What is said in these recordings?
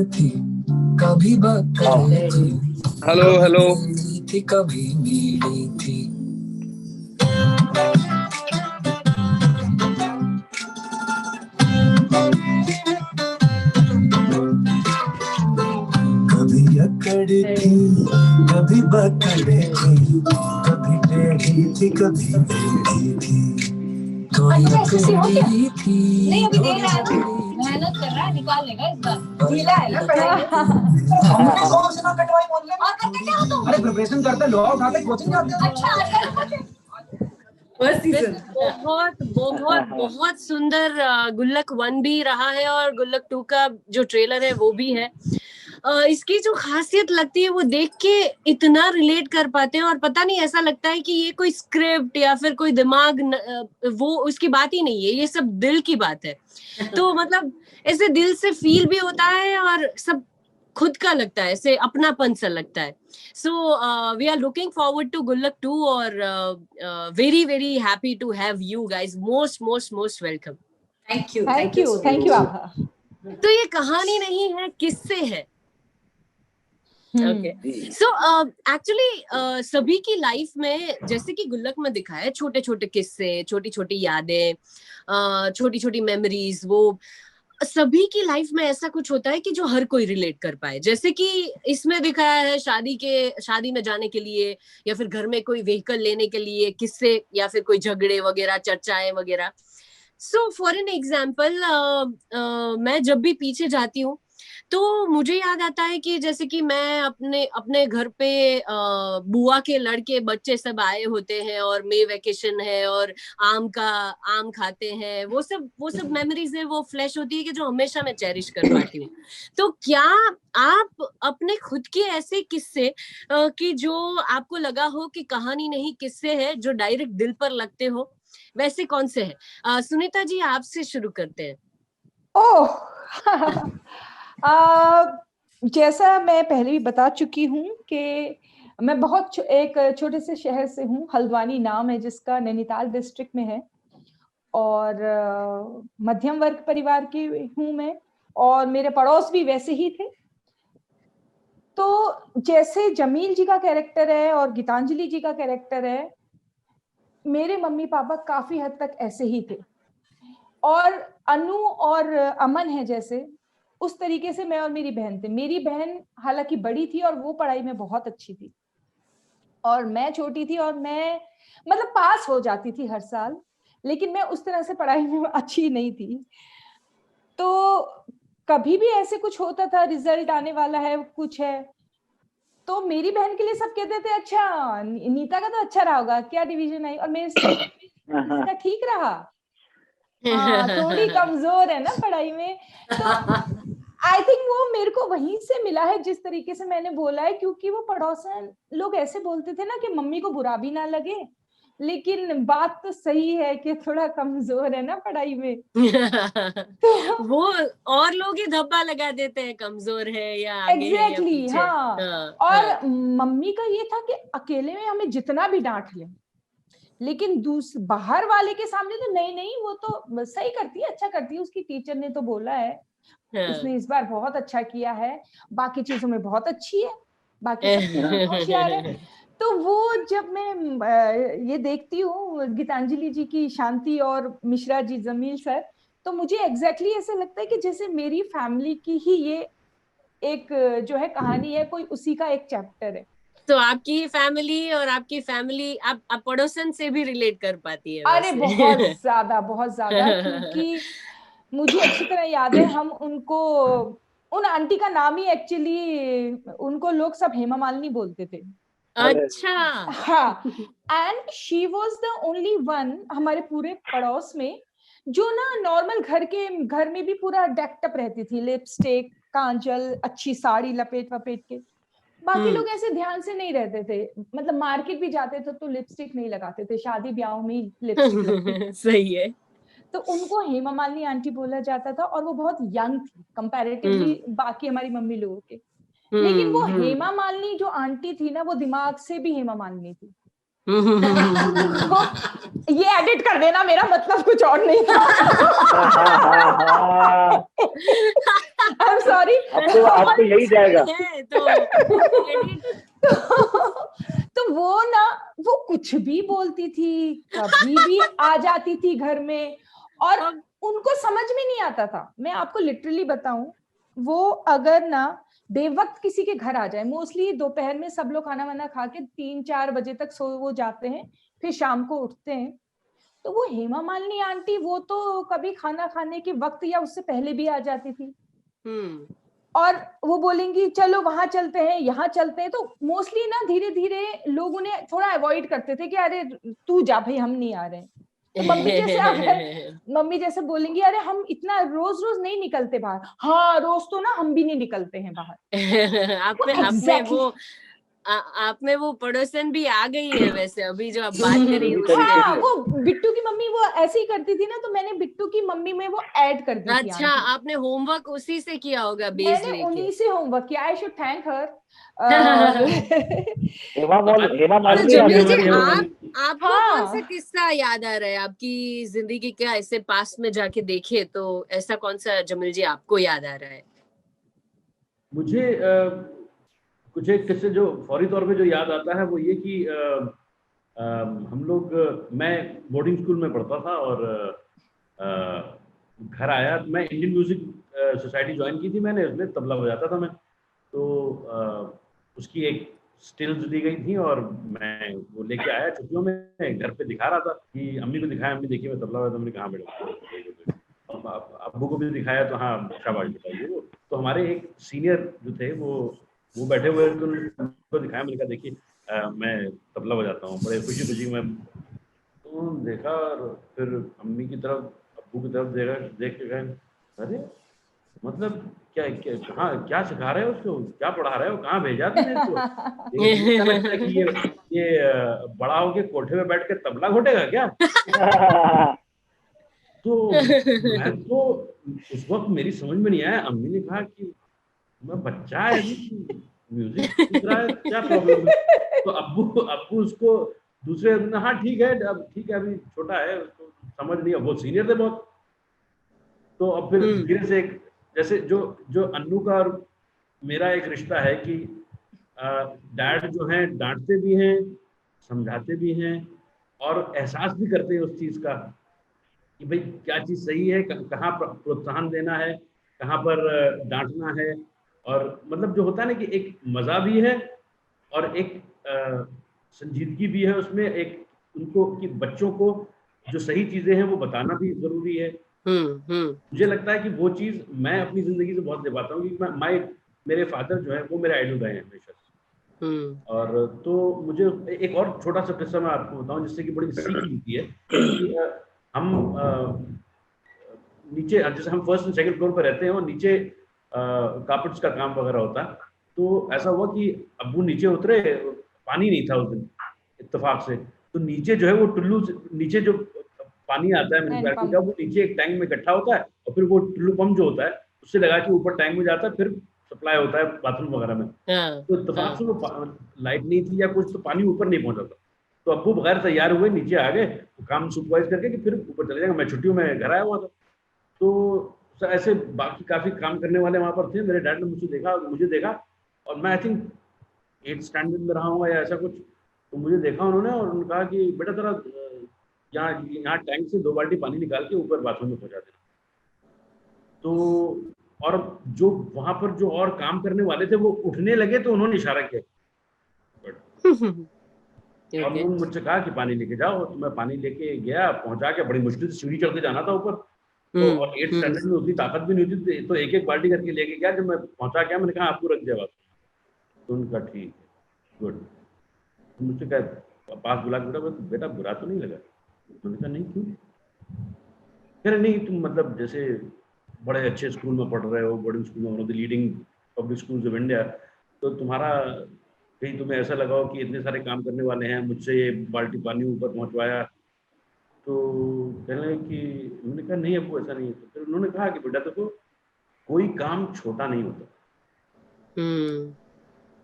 थी, कभी बकरी थी, हेलो हेलो मीठी थी, कभी मीठी थी। कभी अकड़ी थी, कभी बकरी थी, कभी टेढ़ी थी, कभी टेढ़ी थी, थोड़ी अकड़ी थी। नहीं अभी दे रहा है, मेहनत कर रहा है, निकाल लेगा इस बार। ढीला है ना हमने कौन सा कटवाई बोल रहे हैं? अरे प्रिपरेशन करते लोहा उठाते कोचिंग जाते हैं। अच्छा फर्स्ट सीजन बहुत बहुत बहुत सुंदर गुल्लक 1 भी रहा है और गुल्लक 2 का जो ट्रेलर है वो भी है। इसकी जो खासियत लगती है वो देख के इतना रिलेट कर पाते हैं और पता नहीं ऐसा लगता है कि ये कोई स्क्रिप्ट या फिर कोई दिमाग वो उसकी बात ही नहीं है, ये सब दिल की बात है। तो मतलब ऐसे दिल से फील भी होता है और सब खुद का लगता है, ऐसे अपनापन सा लगता है। So we are looking forward to Gullak 2 और very very happy to have you guys. Most welcome. Thank you आभा। तो ये कहानी नहीं है, किस्से है। Okay. So actually सभी की लाइफ में जैसे कि गुल्लक में दिखाया है, छोटे छोटे किस्से, छोटी छोटी यादें, छोटी छोटी मेमोरीज, वो सभी की लाइफ में ऐसा कुछ होता है कि जो हर कोई रिलेट कर पाए। जैसे कि इसमें दिखाया है शादी में जाने के लिए या फिर घर में कोई व्हीकल लेने के लिए किस्से या फिर कोई झगड़े वगैरह, चर्चाएं वगैरह। सो फॉर एन एग्जाम्पल मैं जब भी पीछे जाती हूँ तो मुझे याद आता है कि जैसे कि मैं अपने घर पे बुआ के लड़के बच्चे सब आए होते हैं और मई वेकेशन है और आम खाते हैं, वो सब मेमोरीज है, वो फ्लैश होती है कि जो हमेशा मैं चेरिश कर पाती हूँ। तो क्या आप अपने खुद के ऐसे किस्से कि जो आपको लगा हो कि कहानी नहीं किस्से है, जो डायरेक्ट दिल पर लगते हो, वैसे कौन से हैं? सुनीता जी आपसे शुरू करते हैं। ओह जैसा मैं पहले भी बता चुकी हूँ कि मैं एक छोटे से शहर से हूँ, हल्द्वानी नाम है जिसका, नैनीताल डिस्ट्रिक्ट में है। और मध्यम वर्ग परिवार की हूँ मैं, और मेरे पड़ोस भी वैसे ही थे। तो जैसे जमील जी का कैरेक्टर है और गीतांजलि जी का कैरेक्टर है, मेरे मम्मी पापा काफी हद तक ऐसे ही थे। और अनु और अमन है जैसे, उस तरीके से मैं और मेरी बहन थे। मेरी बहन हालांकि बड़ी थी और वो पढ़ाई में बहुत अच्छी थी, और मैं छोटी थी और मैं मतलब पास हो जाती थी हर साल, लेकिन मैं उस तरह से पढ़ाई में अच्छी नहीं थी। तो कभी भी ऐसे कुछ होता था, रिजल्ट आने वाला है, कुछ है, तो मेरी बहन के लिए सब कहते थे अच्छा नीता का तो अच्छा रहा होगा, क्या डिवीजन आई, और मेरे से ठीक रहा, हाँ थोड़ी कमजोर है ना पढ़ाई में। तो आई थिंक वो मेरे को वहीं से मिला है, जिस तरीके से मैंने बोला है, क्योंकि वो पड़ोसन लोग ऐसे बोलते थे ना कि मम्मी को बुरा भी ना लगे, लेकिन बात तो सही है कि थोड़ा कमजोर है ना पढ़ाई में। तो वो और लोग ही धब्बा लगा देते हैं, कमजोर है या आगे है या पीछे। हाँ। और मम्मी का ये था कि अकेले में हमें जितना भी डांट ले, लेकिन बाहर वाले के सामने तो नहीं, वो तो सही करती है, अच्छा करती है, उसकी टीचर ने तो बोला है, उसने इस बार बहुत अच्छा किया है, बाकी चीजों में बहुत अच्छी है, बाकी सब होशियार है। तो वो जब मैं ये देखती हूँ गीतांजलि जी की शांति और मिश्रा जी, जमील सर, तो मुझे एग्जैक्टली ऐसे लगता है कि जैसे मेरी फैमिली की ही ये एक जो है कहानी है, कोई उसी का एक चैप्टर है। तो आपकी फैमिली और आपकी फैमिली आप पड़ोसन से भी रिलेट कर पाती है अरे वैसे। बहुत ज्यादा क्योंकि मुझे अच्छी तरह याद है, हम उनको, उन आंटी का नाम ही एक्चुअली उनको लोग सब हेमा मालिनी बोलते थे। अच्छा। हाँ, and she was the only one हमारे पूरे पड़ोस में जो ना नॉर्मल घर में भी पूरा डेक्टअप रहती थी, लिपस्टिक, कांजल, अच्छी साड़ी लपेट वपेट के। बाकी लोग ऐसे ध्यान से नहीं रहते थे, मतलब मार्केट भी जाते थे तो लिपस्टिक नहीं लगाते थे, शादी ब्याह में ही लिपस्टिक सही है। तो उनको हेमा मालिनी आंटी बोला जाता था, और वो बहुत यंग थी कंपैरेटिवली बाकी हमारी मम्मी लोगों के। लेकिन वो हेमा मालिनी जो आंटी थी ना, वो दिमाग से भी हेमा मालिनी थी। ये एडिट कर देना, मेरा मतलब कुछ और नहीं था। I am sorry. आपको यही जाएगा तो वो ना, वो कुछ भी बोलती थी, कभी भी आ जाती थी घर में, और उनको समझ में नहीं आता था। मैं आपको लिटरली बताऊं, वो अगर ना बेवक्त किसी के घर आ जाए, मोस्टली दोपहर में सब लोग खाना वाना खा के 3-4 बजे तक सो वो जाते हैं, फिर शाम को उठते हैं, तो वो हेमा मालिनी आंटी वो तो कभी खाना खाने के वक्त या उससे पहले भी आ जाती थी। और वो बोलेंगी चलो वहां चलते हैं, यहाँ चलते हैं। तो मोस्टली ना धीरे धीरे लोग उन्हें थोड़ा अवॉइड करते थे कि अरे तू जा भाई, हम नहीं आ रहे। तो मम्मी जैसे बोलेंगी अरे हम इतना रोज रोज नहीं निकलते बाहर। हाँ, रोज तो ना हम भी नहीं निकलते हैं बाहर। आप में वो पड़ोसन भी आ गई है वैसे, अभी जो आप बात करी उससे। हाँ, वो बिट्टू की मम्मी वो ऐसे ही करती थी ना, तो मैंने बिट्टू की मम्मी में वो ऐड कर दी थी। अच्छा, आपने होमवर्क उसी से किया होगा, बेस लेके। मैंने उन्हीं से होमवर्क किया। I should thank her. आपको कौन सा किस्सा याद आ रहा है आपकी जिंदगी का, ऐसे पास में जाके देखे तो ऐसा कौन सा जमील जी आपको याद आ रहा है? मुझे कुछ एक किस्से जो फौरी तौर पे जो याद आता है वो ये कि हम लोग, मैं बोर्डिंग स्कूल में पढ़ता था और घर आया। मैं इंडियन म्यूजिक सोसाइटी ज्वाइन की थी मैंने, उसमें तबला बजाता था मैं। तो उसकी एक स्टिल्स दी गई थी और मैं वो लेके आया छुट्टियों में, घर पे दिखा रहा था कि अम्मी को दिखाया, अम्मी देखिए मैं तबला बजाता। मैंने कहा बेटा, अब्बू को भी दिखाया तो हाँ शाबाश बेटा ये वो। तो हमारे एक सीनियर जो थे वो बैठे हुए तो उनको दिखाया। मैंने कहा देखिए मैं तबला बजाता हूँ, बड़े खुशी खुशी में। तो देखा और फिर अम्मी की तरफ अब्बू की तरफ देख के कहे अरे मतलब क्या क्या कहाँ क्या सिखा रहे हो उसको, क्या पढ़ा रहे हो, कहाँ भेजा तुमने इसको? लगता है कि ये बड़ा होके कोठे में बैठ के तबला घोटेगा क्या? तो मैं तो उस वक्त मेरी समझ में नहीं आया। अम्मी ने कहा कि मैं बच्चा है अभी, म्यूजिक सीख रहा है, क्या प्रॉब्लम है? तो अब्बू उसको दूसरे हाँ ठीक है अभी छोटा है, उसको समझ नहीं है, वो सीनियर थे बहुत। तो अब फिर धीरे से एक जैसे जो अन्नू का और मेरा एक रिश्ता है कि डैड जो है डांटते भी हैं, समझाते भी हैं और एहसास भी करते हैं उस चीज का कि भाई क्या चीज सही है, कहाँ प्रोत्साहन देना है, कहाँ पर डांटना है। और मतलब जो होता है ना कि एक मजा भी है और एक संजीदगी भी है उसमें, एक उनको कि बच्चों को जो सही चीजें हैं वो बताना भी जरूरी है। मुझे लगता है कि वो चीज मैं अपनी जिंदगी से बहुत ले पाता हूँ कि मेरे फादर जो है वो मेरे आइडल रहे हैं हमेशा। और तो मुझे एक और छोटा सा किस्सा मैं आपको बताऊं जिससे कि बड़ी सीख मिलती है कि हम नीचे, जैसे हम फर्स्ट एंड सेकंड फ्लोर पर रहते हैं और नीचे कार्पेट्स का काम वगैरह होता है। तो ऐसा हुआ कि अब्बू नीचे उतरे, पानी नहीं था उस दिन इत्तेफाक से, तो नीचे जो है वो टुल्लू नीचे जो पानी आता है म्यूनिसिपैलिटी का, वो नीचे एक टैंक में इकट्ठा होता है और फिर वो टुल्लू पंप जो होता है उससे लगा के ऊपर टैंक में जाता है, फिर सप्लाई होता है बाथरूम वगैरह में। तो इत्तेफाक से वो लाइट नहीं थी या कुछ, तो पानी ऊपर नहीं पहुंचा था। तो अब्बू बगैर तैयार हुए नीचे आ गए काम सुपरवाइज करके कि फिर ऊपर चले जाएंगे। मैं छुट्टियों में घर आया हुआ था, तो ऐसे बाकी काफी काम करने वाले वहां पर थे। मेरे डैड ने मुझे देखा और मैं आई थिंक 8th स्टैंडर्ड में रहा हूँ या ऐसा कुछ। तो मुझे देखा उन्होंने और उन्होंने कहा कि बेटा तेरा यहाँ टैंक से 2 बाल्टी पानी निकाल के ऊपर बाथरूम में पहुंचा देना। तो और जो वहां पर जो और काम करने वाले थे वो उठने लगे तो उन्होंने इशारा किया और उन्होंने मुझसे कहा कि पानी लेके जाओ। तो मैं पानी लेके गया, पहुंचा के, बड़ी मुश्किल से सीढ़ी चढ़ के जाना था ऊपर। तो और 8th स्टैंडर्ड में उतनी ताकत भी नहीं थी, तो एक बाल्टी करके लेके गया। जब मैं पहुंचा गया मैंने कहा आपको रख दिया बात। तो उनका ठीक है, गुड। मुझसे कहा पास बुला के बेटा बुरा तो नहीं लगा? मैंने कहा नहीं, क्यों? कह रहे नहीं तुम मतलब जैसे बड़े अच्छे स्कूल में पढ़ रहे हो, बोर्डिंग स्कूल में, one of the leading public schools of India, तो तुम्हारा कहीं तुम्हें ऐसा लगा हो कि इतने सारे काम करने वाले हैं, मुझसे ये बाल्टी पानी ऊपर पहुंचवाया। तो कहने कि मैंने कहा नहीं आपको ऐसा नहीं है। तो फिर उन्होंने कहा कि बेटा देखो कोई काम छोटा नहीं होता।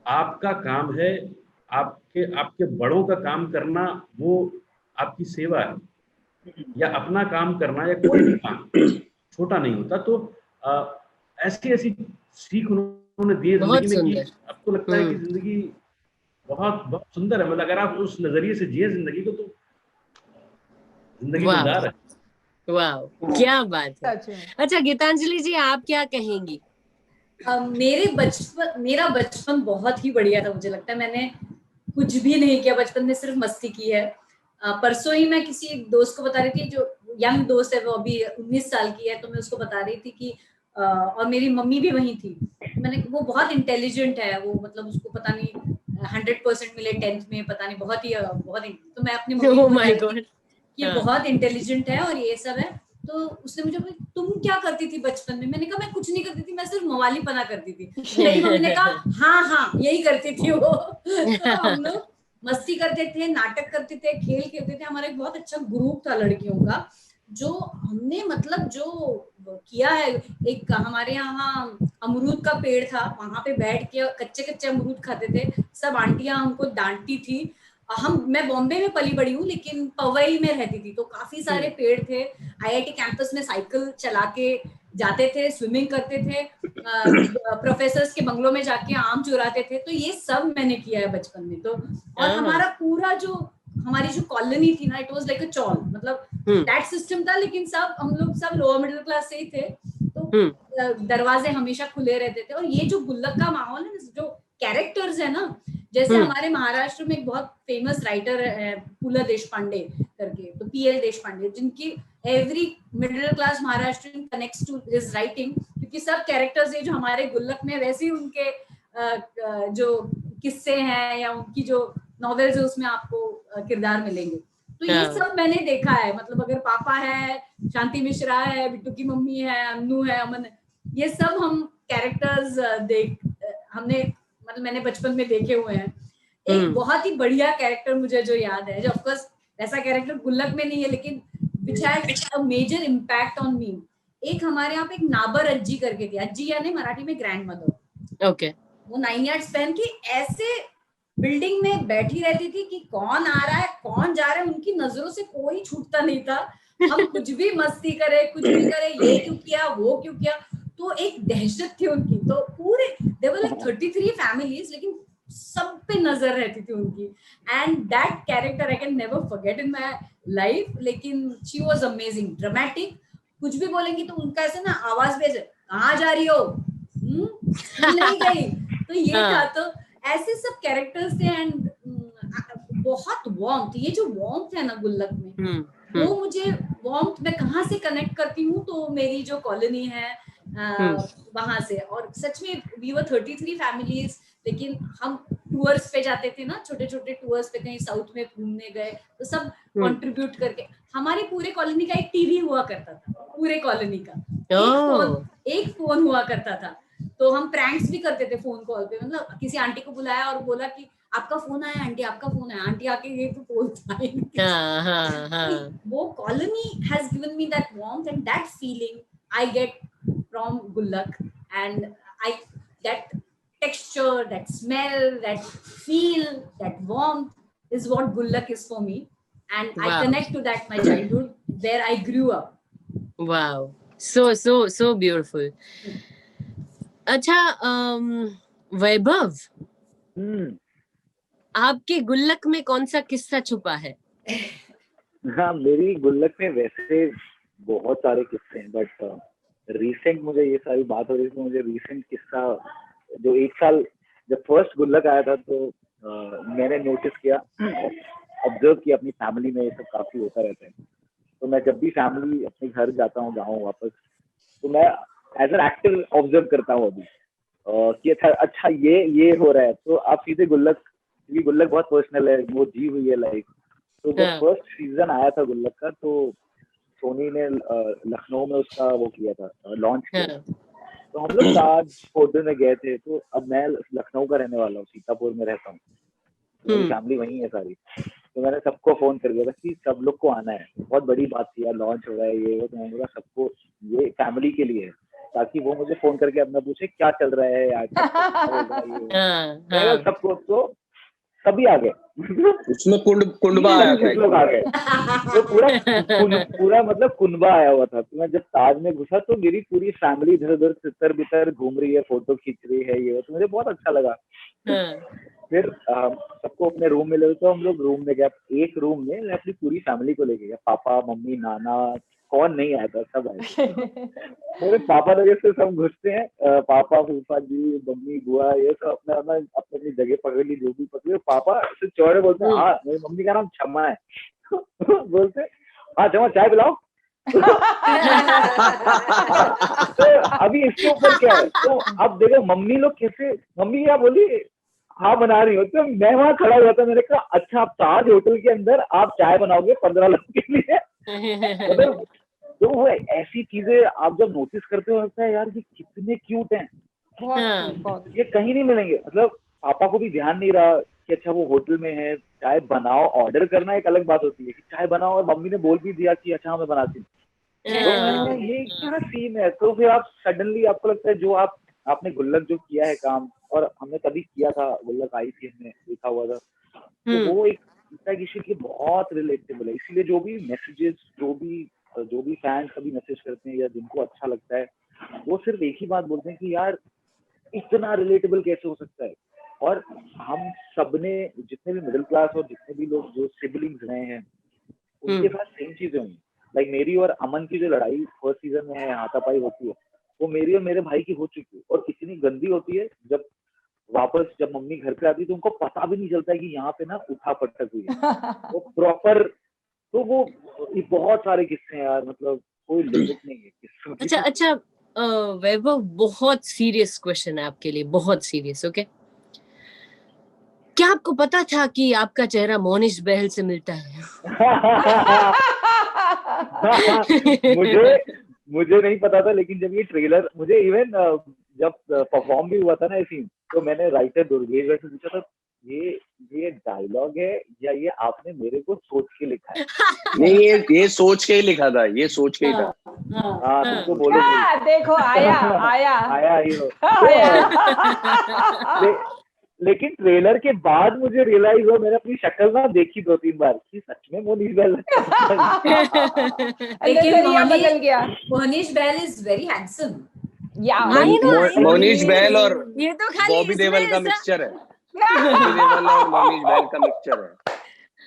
आपका काम है आपके आपके बड़ों का काम करना वो आपकी सेवा है, या अपना काम करना या कोई भी काम छोटा नहीं होता। तो ऐसी ऐसी सीख उन्होंने दी है बहुत जिंदगी में कि सुंदर। अब तो लगता है कि जिंदगी बहुत बहुत सुंदर है। मतलब अगर आप उस नजरिए से जिए जिंदगी को तो जिंदगी वाह गुलजार है। वाह, क्या बात है। सच में। अच्छा गीतांजलि जी, आप क्या कहेंगी? मेरा बचपन बहुत ही बढ़िया था। मुझे लगता है मैंने कुछ भी नहीं किया बचपन में, सिर्फ मस्ती की है। परसों ही मैं किसी एक दोस्त को बता रही थी, जो यंग दोस्त है, वो अभी 19 साल की है, तो मैं उसको बता रही थी कि और मेरी मम्मी भी वहीं थी। मैंने, वो बहुत इंटेलिजेंट है, वो मतलब उसको पता नहीं 100% मिले 10th में, पता नहीं, बहुत ही तो मैं अपनी मम्मी को Oh बता my रही थी God. कि ये बहुत इंटेलिजेंट है और ये सब है। तो उसने मुझे बोला, तुम क्या करती थी बचपन में? मैंने कहा मैं कुछ नहीं करती थी, मैं सिर्फ मवाली पना करती थी। मेरी मम्मी ने कहा हाँ हाँ यही करती थी वो। तो हम लोग मस्ती करते थे, नाटक करते थे, खेल खेलते थे। हमारा एक बहुत अच्छा ग्रुप था लड़कियों का, जो हमने मतलब जो किया है। एक हमारे यहाँ अमरूद का पेड़ था, वहां पे बैठ के कच्चे कच्चे अमरूद खाते थे। सब आंटियां हमको डांटती थी। मैं बॉम्बे में पली बड़ी हूँ, लेकिन पवई में रहती थी, तो काफी सारे पेड़ थे। आईआईटी कैंपस में साइकिल चला के जाते थे, स्विमिंग करते थे, प्रोफेसर्स के बंगलों में जाके आम चुराते थे। तो ये सब मैंने किया है बचपन में। तो और हमारा पूरा जो हमारी जो कॉलोनी थी ना, इट वाज लाइक अ चॉल, मतलब दैट सिस्टम था। लेकिन सब हम लोग सब लोअर मिडिल क्लास से ही थे, तो दरवाजे हमेशा खुले रहते थे। और ये जो गुल्लक का माहौल है, जो कैरेक्टर्स है ना, जैसे हमारे महाराष्ट्र में एक बहुत फेमस राइटर है पुला देशपांडे करके, तो पीएल देशपांडे, जिनकी every middle class Maharashtrian connects to his writing, क्योंकि सब कैरेक्टर्स ये जो हमारे गुल्लक में, वैसे ही उनके जो किस्से हैं या उनकी जो नॉवेल्स है उसमें आपको किरदार मिलेंगे। तो ये सब मैंने देखा है। मतलब अगर पापा है, शांति मिश्रा है, बिट्टू की मम्मी है, अन्नू है, अमन, ये सब हम कैरेक्टर्स हमने मतलब मैंने बचपन में देखे हुए हैं। एक बहुत ही बढ़िया कैरेक्टर मुझे जो याद है, जो ऑफ कोर्स ऐसा कैरेक्टर गुल्लक में नहीं है, लेकिन which had a major impact on me। एक हमारे यहाँ पे एक नाबर अज्जी करके थी, अज्जी यानी मराठी में ग्रैंड मदर। ओके। वो 9 यार्ड्स पहन के ऐसे बिल्डिंग में बैठी रहती थी कि कौन आ रहा है कौन जा रहा है, उनकी नजरों से कोई छूटता नहीं था। हम कुछ भी मस्ती करे, कुछ भी करे, ये क्यों किया, वो क्यों किया, तो एक दहशत थी उनकी। तो पूरे देयर वर लाइक 33 फैमिलीज, लेकिन सब पे नजर रहती थी उनकी। And that character I can never forget in my life. लेकिन शी वाज अमेजिंग, ड्रामेटिक, कुछ भी बोलेंगी तो उनका ऐसे ना आवाज भी ऐसे, कहाँ जा रही हो, नहीं गई, तो ये था। तो ऐसे सब कैरेक्टर्स थे। एंड बहुत वार्मथ, ये जो वार्मथ है ना गुल्लक में, वो मुझे वार्मथ मैं कहाँ से कनेक्ट करती हूँ, तो मेरी जो कॉलोनी है वहां से। और सच में वी वर 33 फैमिलीज, लेकिन हम टूर्स पे जाते थे ना, छोटे छोटे टूर्स पे, कहीं साउथ में घूमने गए, तो सब कंट्रीब्यूट करके। हमारे पूरे कॉलोनी का एक टीवी हुआ करता था, पूरे कॉलोनी का एक फोन हुआ करता था। तो हम प्रैंक्स भी करते थे फोन कॉल पे। मतलब किसी आंटी को बुलाया और बोला कि आपका फोन आया आंटी, आपका फोन आया आंटी, आके ये तो फोन था। वो colony has given me that warmth and that feeling I get from Gullak, and that texture, that smell, that feel, that warmth is what Gullak is for me, and I connect to that my childhood where I grew up. Wow, so beautiful. अच्छा वैभव, आपके गुल्लक में कौन सा किस्सा छुपा है? हाँ, मेरी गुल्लक में वैसे बहुत सारे किस्से हैं, बट रिसेंट मुझे ये सारी बात हो रही थी, मुझे रिसेंट किस्सा जो 1 साल जब फर्स्ट गुल्लक आया था, तो मैंने नोटिस किया, ऑब्जर्व किया अपनी फैमिली में ये सब काफी होता रहता है। तो मैं जब भी फैमिली अपने घर जाता हूँ, गाँव वापस, तो मैं एज एन एक्टर ऑब्जर्व करता हूँ अभी कि अच्छा ये हो रहा है। तो आप सीधे गुल्लक, क्योंकि गुल्लक बहुत पर्सनल है, वो जी हुई है लाइफ। तो जब फर्स्ट सीजन आया था गुल्लक का, तो सोनी ने लखनऊ में उसका वो किया था, लॉन्च किया। तो हम लोग ताज होटल में गए थे। तो अब मैं लखनऊ का रहने वाला हूँ, सीतापुर में रहता हूँ, मेरी फैमिली वहीं है सारी। तो मैंने सबको फोन कर दिया था कि सब लोग को आना है, बहुत बड़ी बात थी यार, लॉन्च हो रहा है ये वो। तो मैंने बोला सबको, ये फैमिली के लिए है, ताकि वो मुझे फोन करके अपना पूछे क्या चल रहा है यार, सबको। सभी आ गए। उसमें कुंडबा आया था, लोग आ गए, तो पूरा मतलब कुनबा आया हुआ था। तो मैं जब ताज में घुसा तो मेरी पूरी फैमिली इधर उधर तितर बितर घूम रही है, फोटो खींच रही है, ये तो मुझे बहुत अच्छा लगा। फिर सबको अपने रूम में ले गए, तो हम लोग रूम में गए। एक रूम में मैं अपनी पूरी फैमिली को लेके गया, पापा मम्मी नाना, कौन नहीं आया था, सब आए। मेरे पापा लोग से सब घुसते हैं, पापा फूफा जी मम्मी बुआ ये सब अपना अपनी जगह पकड़ ली, जो भी पकड़े। पापा से चौड़े बोलते हैं, हाँ मेरी मम्मी का नाम क्षमा है। बोलते हाँ क्षमा चाय पिलाओ। तो अभी इसके ऊपर क्या है, तो अब देखो मम्मी लोग कैसे, मम्मी क्या बोली, हाँ बना रही हो। तो मैं वहां खड़ा हुआ था, मैंने कहा अच्छा आप ताज होटल के अंदर आप चाय बनाओगे 15 लोगों के लिए। तो वो ऐसी चीजें आप जब नोटिस करते हो लगता है यार ये कितने क्यूट हैं, बहुत ये कहीं नहीं मिलेंगे। मतलब पापा को भी ध्यान नहीं रहा कि अच्छा वो होटल में है, चाय बनाओ, ऑर्डर करना एक अलग बात होती है कि चाय बनाओ, और मम्मी ने बोल भी दिया कि अच्छा मैं बनाती हूँ। तो ये क्या सीन है। तो फिर आप सडनली आपको लगता है जो आपने गुल्लक जो किया है काम, और हमने कभी किया था, गुल्लक आई थी, हमने देखा हुआ था, तो वो एक की बहुत रिलेटेबल है। इसीलिए जो भी मैसेजेस, जो भी फैंस कभी मैसेज करते हैं या जिनको अच्छा लगता है, वो सिर्फ एक ही बात बोलते हैं कि यार इतना रिलेटेबल कैसे हो सकता है। और हम सबने, जितने भी मिडिल क्लास और जितने भी लोग जो सिबलिंग्स रहे हैं, उनके साथ सेम चीजें हुई। लाइक मेरी और अमन की जो लड़ाई फर्स्ट सीजन में है, हाथापाई होती है, वो मेरी और मेरे भाई की हो चुकी है, और इतनी गंदी होती है जब मम्मी घर पे आती है तो उनको पता भी नहीं चलता है कि यहाँ पे ना उठा पटक हुई है। वो प्रॉपर, तो वो बहुत सारे किस्से हैं यार, मतलब कोई लिमिट नहीं है किस्सों की। अच्छा वैभव, बहुत सीरियस क्वेश्चन है आपके लिए, बहुत सीरियस। ओके, क्या आपको पता था कि आपका चेहरा मोनिश बहल से मिलता है? मुझे नहीं पता था, लेकिन जब ये ट्रेलर, मुझे इवन जब परफॉर्म भी हुआ था ना ये सीन, तो मैंने राइटर दुर्गेश से पूछा था ये डायलॉग है या ये आपने मेरे को सोच के लिखा है? नहीं, ये सोच के ही लिखा था, ये सोच के ही था। हाँ तुमको बोलो, देखो आया ही हो। लेकिन ट्रेलर के बाद मुझे रियलाइज हुआ, मैंने अपनी शक्ल ना देखी 2-3 बार कि सच में मोनिश बहल। लेकिन मोनिश बहल इज वेरी हैंडसम। मोनिश बहल और ये तो खाली बॉबी देओल का मिक्सचर है। बॉबी देओल और मोनिश बहल का मिक्सचर है।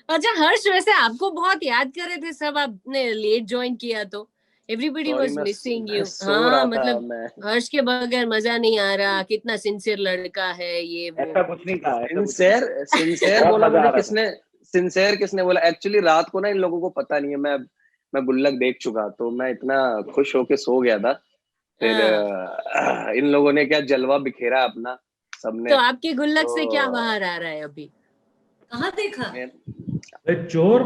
अच्छा हर्ष, वैसे आपको बहुत याद कर रहे थे सब, आपने लेट ज्वाइन किया तो एवरीबॉडी वाज मिसिंग यू। हाँ मतलब हर्ष के बगैर मजा नहीं आ रहा, कितना सिंसियर लड़का है ये वो। ऐसा कुछ नहीं कहा, सिंसियर बोला मुझे किसने? सिंसियर किसने बोला? एक्चुअली रात को ना इन लोगों को पता नहीं है, मैं गुल्लक देख चुका, तो मैं इतना खुश होके सो गया था। फिर इन लोगों ने क्या जलवा बिखेरा अपना सबने। तो आपके गुल्लक से क्या बाहर आ रहा है अभी? कहाँ देखा? चोर?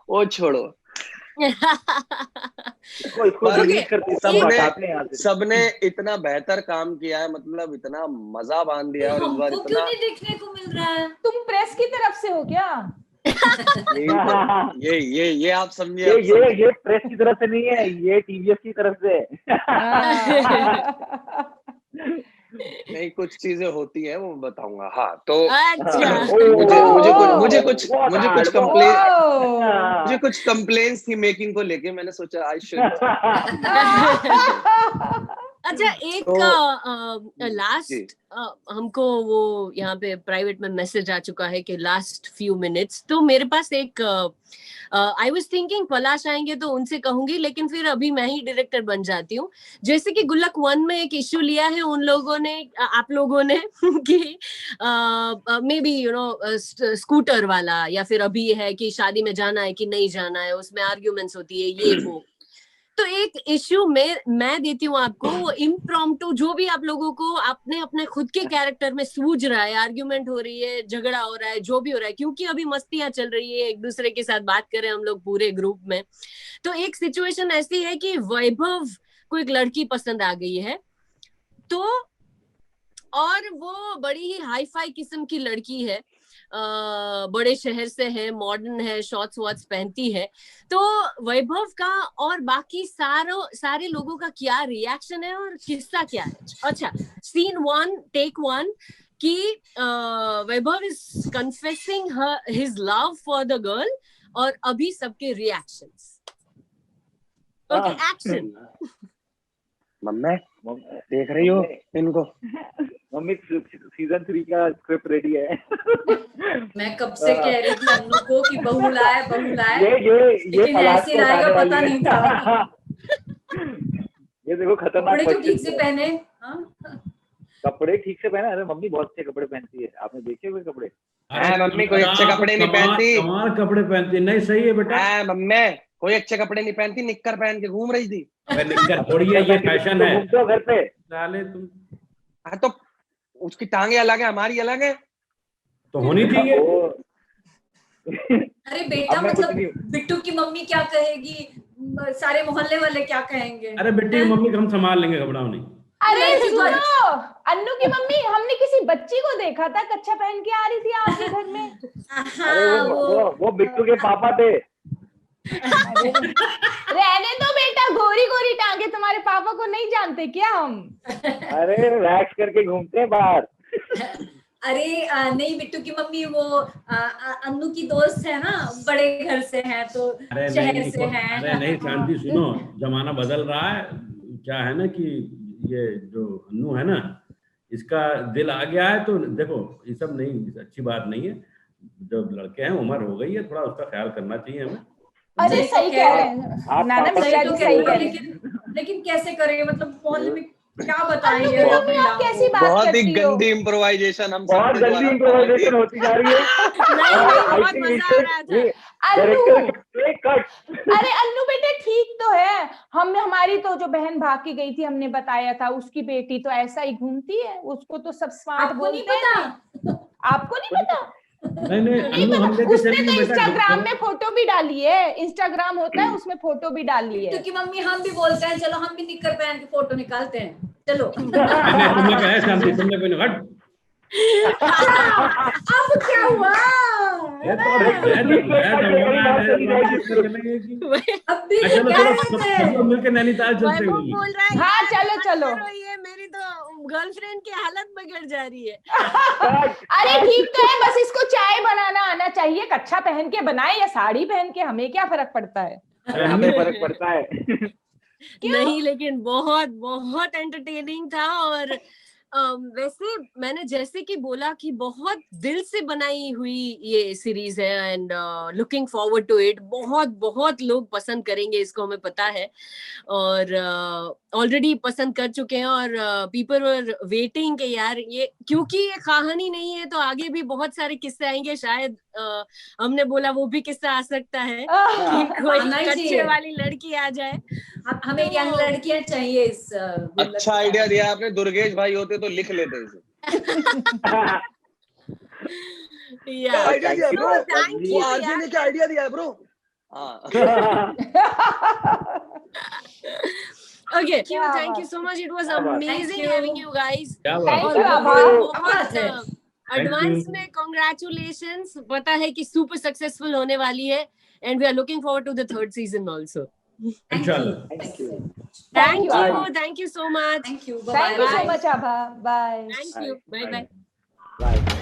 वो छोड़ो सबने इतना बेहतर काम किया है, मतलब इतना मजा बांध दिया। और इस बार इतना क्यों नहीं देखने को मिल रहा है? तुम प्रेस की तरफ से हो क्या? ये आप समझिए। ये प्रेस की तरफ से नहीं है, ये टीवीएस की तरफ से। नहीं, कुछ चीजें होती है वो बताऊंगा। हाँ तो अच्छा। मुझे कुछ कंप्लेंट्स थी मेकिंग को लेके, मैंने सोचा आई शुड। अच्छा एक लास्ट हमको वो यहाँ पे प्राइवेट में मैसेज आ चुका है कि लास्ट फ्यू मिनट्स, तो मेरे पास एक आई वाज थिंकिंग पलाश आएंगे तो उनसे कहूंगी, लेकिन फिर अभी मैं ही डायरेक्टर बन जाती हूँ। जैसे कि गुल्लक 1 में एक इश्यू लिया है उन लोगों ने, आप लोगों ने कि may be you know scooter वाला, या फिर अभी है कि शादी में जाना है कि नहीं जाना है, उसमें आर्ग्यूमेंट्स होती है ये वो। तो एक इश्यू में मैं देती हूँ आपको, वो इम्प्रॉम्प्टू जो भी आप लोगों को आपने अपने खुद के कैरेक्टर में सूझ रहा है, आर्ग्यूमेंट हो रही है, झगड़ा हो रहा है, जो भी हो रहा है, क्योंकि अभी मस्तियां चल रही है, एक दूसरे के साथ बात कर रहे हैं हम लोग पूरे ग्रुप में। तो एक सिचुएशन ऐसी है कि वैभव को एक लड़की पसंद आ गई है, तो और वो बड़ी ही हाई फाई किस्म की लड़की है, बड़े शहर से है, मॉडर्न है, शॉर्ट्स वॉट्स पहनती है। तो वैभव का और बाकी सारे लोगों का क्या रिएक्शन है और किस्सा क्या है? अच्छा सीन 1 टेक 1 कि Vaibhav is confessing his love for the girl और अभी सबके रिएक्शंस। Okay, action. मम्मी देख रही हो इनको? मम्मी सीजन 3 का स्क्रिप्ट रेडी है। मैं कब से कह रही थी अन्नू को कि बहू लाए बहू लाए, ये लेकिन ऐसे लाएगा पता नहीं था। ये देखो खतरनाक कपड़े क्यों ठीक से पहने? कपड़े ठीक से पहने? अरे मम्मी बहुत अच्छे कपड़े पहनती है, आपने देखे हुए कपड़े? मम्मी कोई अच्छे कपड़े नहीं पहनती। कमाल कपड़े पहनती नहीं, सही है बेटा। मम्मी कोई अच्छे कपड़े नहीं पहनती, निक्कर पहन के घूम रही थी। अरे निक्कर थोड़ी है, ये फैशन है। घूमते हो घर पे? साले तुम तो उसकी टांगे अलग है, हमारी अलग है, तो होनी चाहिए। अरे बेटा मतलब बिट्टू की मम्मी क्या कहेगी, सारे मोहल्ले वाले क्या कहेंगे? अरे बिट्टी की मम्मी हम संभाल लेंगे, घबराओ नहीं। अरे सुनो, अन्नू की मम्मी, हमने किसी बच्ची को देखा था कच्छा पहन के आ रही थी आपके घर में। अरे वो बिट्टू के पापा थे। रहने दो बेटा, गोरी गोरी टांगे, तुम्हारे पापा को नहीं जानते क्या हम? अरे वैक्स करके घूमते हैं बाहर। अरे नहीं, बिट्टू की मम्मी वो अन्नू की दोस्त है ना, बड़े घर से हैं तो शहर से हैं। अरे नहीं शांति, सुनो, जमाना बदल रहा है। क्या है ना कि ये जो अन्नू है ना, इसका दिल आ गया है, तो देखो ये सब नहीं, अच्छी बात नहीं है। जब लड़के हैं, उम्र हो गई है, थोड़ा उसका ख्याल करना चाहिए हमें। अरे सही कह रहे हैं नाना, मिश्रा जी सही कह रहे हैं। लेकिन कैसे करेंगे, मतलब मोहल्ले में क्या बताएंगे? आप कैसी बात बहुत ही करती हो? गंदी इम्प्रोवाइजेशन, हम बहुत गंदी इम्प्रोवाइजेशन होती जा रही है। बहुत मजा आ रहा था। अरे अन्नू बेटे ठीक तो है, हम हमारी तो जो बहन भाग के गई थी, हमने बताया था, उसकी बेटी तो ऐसा ही घूमती है, उसको तो सब स्मार्ट बोलते हैं। आपको नहीं पता? नहीं उसने तो इंस्टाग्राम में फोटो भी डाली है, इंस्टाग्राम होता है उसमें फोटो भी डाली है। क्योंकि मम्मी हम भी बोलते हैं चलो हम भी निक्कर पहन के फोटो निकालते हैं, चलो। तुमने कहा शांति, तुमने कोई हट। अब क्या हुआ? मिलकर नैनीताल चलते हैं। बोल रहा है हाँ चलो चलो, ये मेरी तो गर्लफ्रेंड की हालत बिगड़ जा रही है। अरे ठीक तो है, बस इसको चाय बनाना आना चाहिए। कच्छा पहन के बनाए या साड़ी पहन के, हमें क्या फर्क पड़ता है? हमें फर्क पड़ता है। नहीं, लेकिन बहुत बहुत एंटरटेनिंग था। और वैसे मैंने जैसे कि बोला कि बहुत दिल से बनाई हुई ये सीरीज है, and looking forward to it. बहुत बहुत लोग पसंद करेंगे इसको, हमें पता है, और ऑलरेडी पसंद कर चुके हैं। और पीपल वर वेटिंग के यार, ये क्योंकि ये कहानी नहीं है तो आगे भी बहुत सारे किस्से आएंगे। शायद हमने बोला वो भी किस्सा आ सकता है कि कोई कच्चे वाली लड़की आ जाए। हमें यंग लड़कियां चाहिए इस अच्छा आइडिया दिया आपने। दुर्गेश भाई होते तो लिख लेते इसे। आइडिया दिया ब्रो, थैंक यू। आरजे ने क्या आइडिया दिया bro? Okay, thank you so much. It was amazing having you guys. Thank you आभार। एडवांस में congratulations। पता है कि super successful होने वाली है, and we are looking forward to the third season also. इंशाल्लाह। Thank you so much. Thank you so much Abha. Bye. Thank you. Bye bye. Bye.